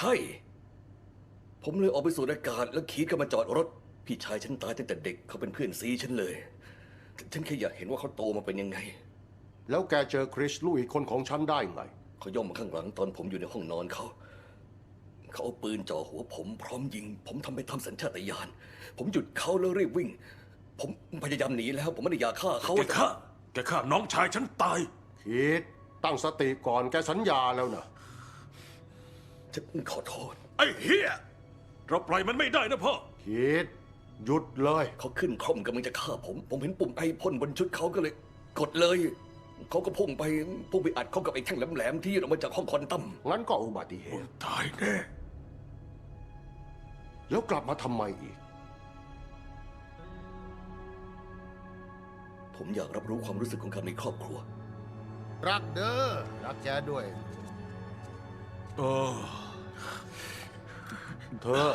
ใช่ ผมเลยออกไปสูดอากาศแล้วขีดก็มาจอดรถ พี่ชายฉันตายตั้งแต่เด็กเขาเป็นเพื่อนซีฉันเลย ฉันแค่อยากเห็นว่าเขาโตมาเป็นยังไง แล้วแกเจอคริสลูกอีกคนของฉันได้ไง เขาย่องมาข้างหลังตอนผมอยู่ในห้องนอนเขา เขาเอาปืนจ่อหัวผมพร้อมยิง ผมทำไปตามสัญชาตญาณ ผมหยุดเขาแล้วรีบวิ่ง ผมพยายามหนีแล้ว ผมไม่ได้อยากฆ่าเขา แกฆ่าน้องชายฉันตาย คิดตั้งสติก่อนแกสัญญาแล้วนะ ฉันขอโทษ ไอ้เฮียเราปล่อยมันไม่ได้นะพ่อ คิดหยุดเลย เขาขึ้นคร่อมกำลังจะฆ่าผม ผมเห็นปุ่มไอพ่นบนชุดเขาก็เลย กดเลย เขาก็พุ่งไปอัดเข้ากับไอ้แท่งแหลมๆที่ยื่นออกมาจากห้องควอนตัม งั้นก็อุบัติเหตุ ตายแน่ แล้วกลับมาทำไมอีก ผมอยากรับรู้ความรู้สึกของการมีครอบครัว รักเด้อ รักแกด้วย เออ เธอ